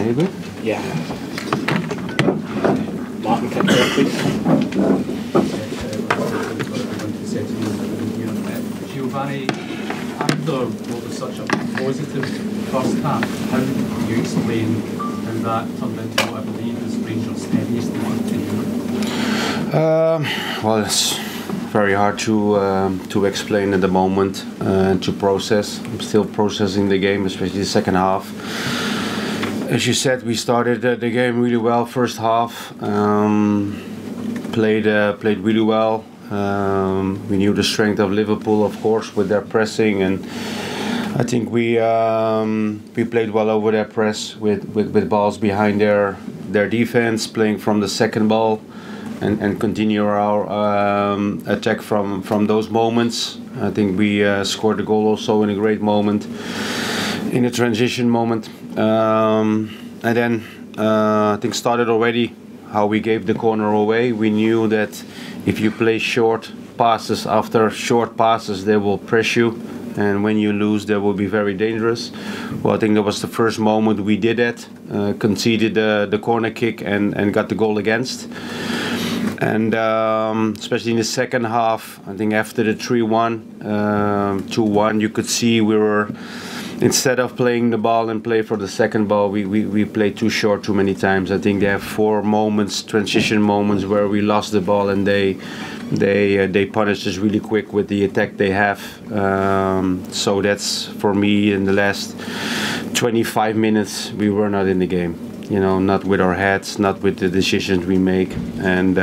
you good? Yeah. Martin, can you please? Giovanni, after what was such a positive first half, how do you explain how that turned into what I believe is Rangers' steadiest month to you? Well, it's very hard to explain at the moment and to process. I'm still processing the game, especially the second half. As you said, we started the game really well. First half, played really well. We knew the strength of Liverpool, of course, with their pressing, and I think we played well over their press with balls behind their defense, playing from the second ball, and continue our attack from those moments. I think we scored a goal also in a great moment, in a transition moment, and then I think started already how we gave the corner away. We knew that if you play short passes after short passes, they will press you, and when you lose, they will be very dangerous. Well, I think that was the first moment we did that, conceded the corner kick and got the goal against. And especially in the second half, I think after the 3-1, 2-1, you could see we were, instead of playing the ball and play for the second ball, we played too short too many times. I think they have 4 moments, transition moments, where we lost the ball, and they punished us really quick with the attack they have. So that's, for me, in the last 25 minutes, we were not in the game. You know, not with our heads, not with the decisions we make, and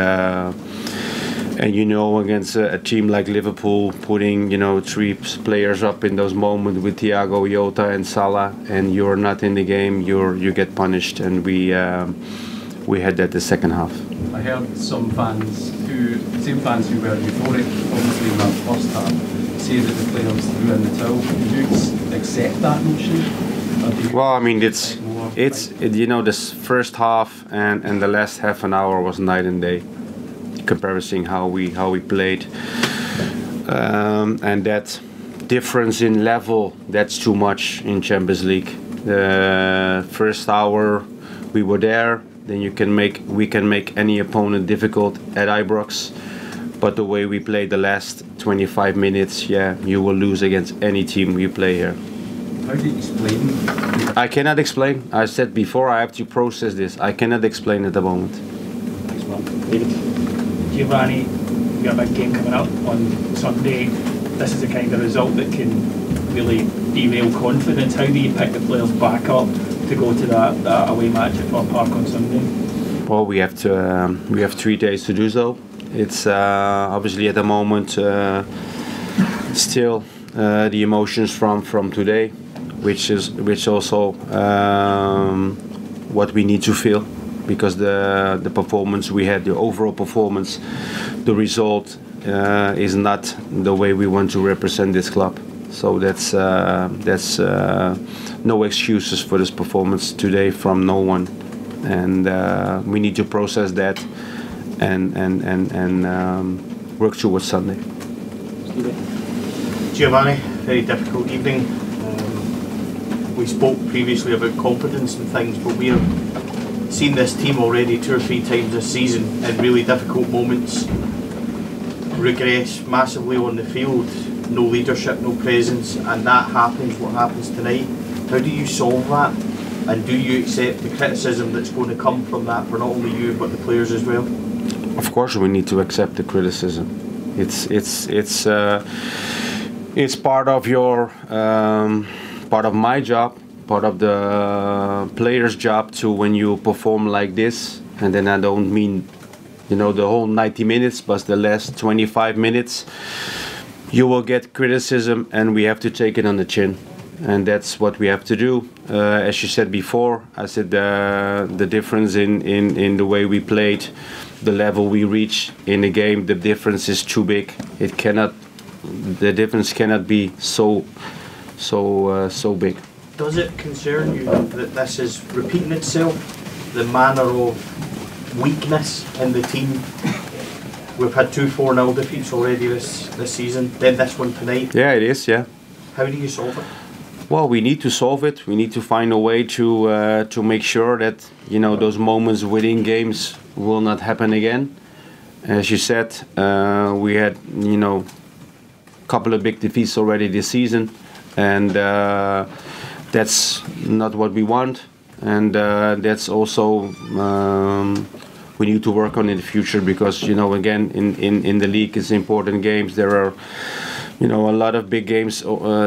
you know, against a team like Liverpool, putting 3 players up in those moments with Thiago, Jota, and Salah, and you're not in the game, you get punished, and we had that the second half. I heard some fans same fans who were euphoric, obviously in that first half, say that the players threw in the towel. Do you accept that notion? Well, I mean, it's this first half and the last half an hour was night and day, comparison how we played, and that difference in level, that's too much in Champions League. The first hour we were there, then we can make any opponent difficult at Ibrox, but the way we played the last 25 minutes, yeah, you will lose against any team we play here. How do you explain? I cannot explain. I said before, I have to process this. I cannot explain at the moment. Thanks, Mark. David? Giovanni, we got a big game coming up on Sunday. This is the kind of result that can really derail confidence. How do you pick the players back up to go to that away match at Fir Park on Sunday? Well, we have 3 days to do so. It's obviously at the moment still the emotions from today, which also what we need to feel, because the performance we had, the overall performance, the result is not the way we want to represent this club. So that's no excuses for this performance today from no one, and we need to process that and work towards Sunday. Giovanni, very difficult evening. We spoke previously about confidence and things, but we have seen this team already 2 or 3 times this season in really difficult moments regress massively on the field. No leadership, no presence, and that happens, what happens tonight. How do you solve that? And do you accept the criticism that's going to come from that for not only you but the players as well? Of course we need to accept the criticism. It's part of your part of my job, part of the player's job too, when you perform like this. And then I don't mean the whole 90 minutes, but the last 25 minutes you will get criticism, and we have to take it on the chin, and that's what we have to do. As you said before, I said the difference in the way we played, the level we reach in the game, the difference is too big. The difference cannot be so big. Does it concern you that this is repeating itself, the manner of weakness in the team? We've had 2 4-0 defeats already this season, then this one tonight. Yeah, it is, yeah. How do you solve it? Well, we need to solve it. We need to find a way to make sure that those moments within games will not happen again. As you said, we had a couple of big defeats already this season, and that's not what we want. And that's also we need to work on in the future, because again in the league it's important games. There are a lot of big games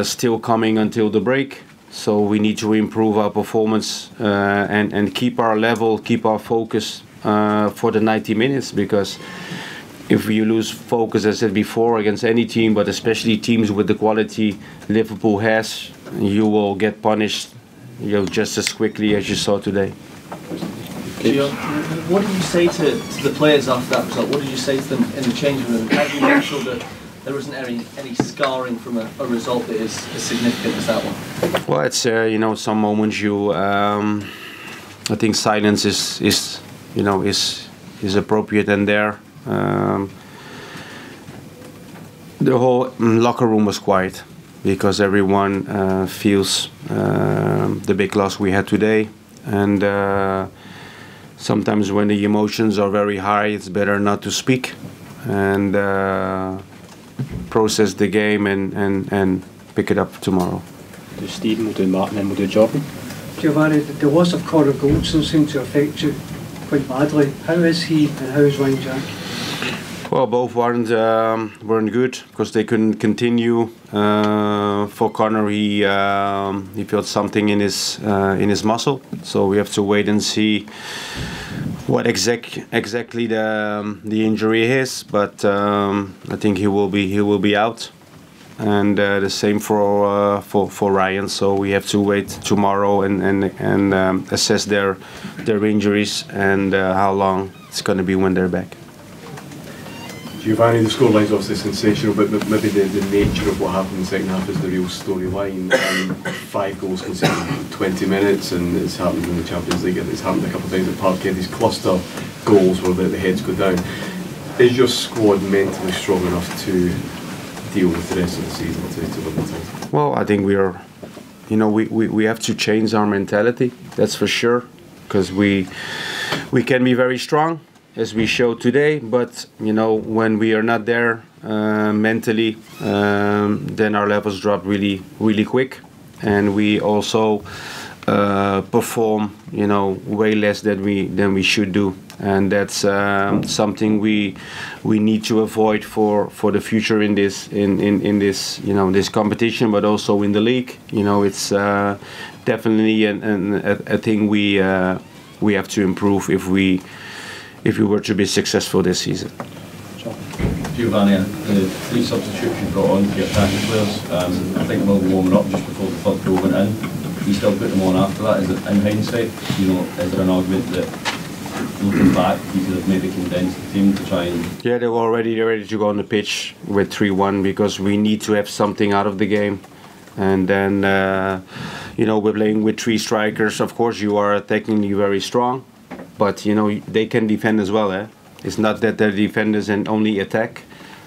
still coming until the break, so we need to improve our performance and keep our level, keep our focus for the 90 minutes, because if you lose focus, as I said before, against any team, but especially teams with the quality Liverpool has, you will get punished just as quickly as you saw today. Gio, what did you say to the players after that result? What did you say to them in the changing room? How do you make sure that there isn't any scarring from a result that is as significant as that one? Well, it's some moments I think silence is appropriate, and there the whole locker room was quiet, because everyone feels the big loss we had today, and sometimes when the emotions are very high, it's better not to speak and process the game and pick it up tomorrow. Do Stephen, we'll do Martin, then we'll do Jordan. Giovanni, the loss of Connor Goldson seemed to affect you quite badly. How is he and how is Ryan Jack? Well, both weren't good, because they couldn't continue. For Connor, he felt something in his muscle, so we have to wait and see what exactly the injury is. But I think he will be out, and the same for Ryan. So we have to wait tomorrow and assess their injuries and how long it's going to be when they're back. Giovanni, the scoreline's obviously sensational, but maybe the nature of what happened in the second half is the real storyline. 5 goals conceded in 20 minutes, and it's happened in the Champions League, and it's happened a couple of times at Parkhead. These cluster goals where the heads go down. Is your squad mentally strong enough to deal with the rest of the season to win the title? Well, I think we are. We have to change our mentality. That's for sure, because we can be very strong, as we showed today, but when we are not there mentally, then our levels drop really quick, and we also perform way less than we should do, and that's something we need to avoid for the future in this this competition, but also in the league. It's definitely a thing we have to improve if we were to be successful this season. Giovanni, the 3 substitutes you brought on for your attacking players, I think they will be warming up just before the third goal went in. You still put them on after that. Is it, in hindsight, is there an argument that, looking back, you could have maybe condensed the team to try and... Yeah, they were already ready to go on the pitch with 3-1, because we need to have something out of the game. And then, we're playing with 3 strikers. Of course, you are technically very strong, but they can defend as well. It's not that they're defenders and only attack,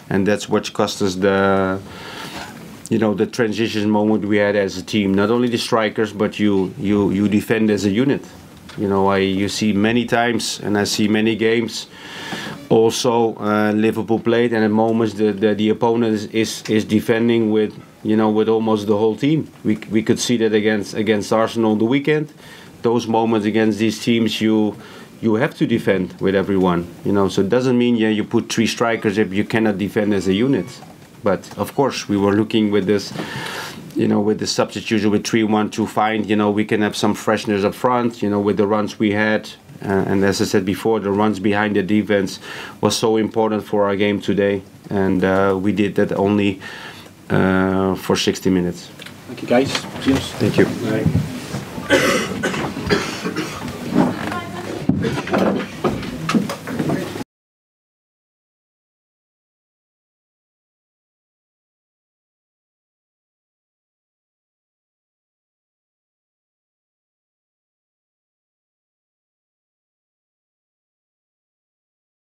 and that's what cost us the transition moment we had as a team. Not only the strikers, but you defend as a unit. You see many times, and I see many games. Also, Liverpool played, and at moments the opponent is defending with almost the whole team. We could see that against Arsenal the weekend. Those moments against these teams, you have to defend with everyone. So it doesn't mean you put 3 strikers if you cannot defend as a unit. But of course, we were looking with this, with the substitution with 3-1 to find, we can have some freshness up front, with the runs we had. And as I said before, the runs behind the defense was so important for our game today. And we did that only for 60 minutes. Thank you, guys. Cheers. Thank you.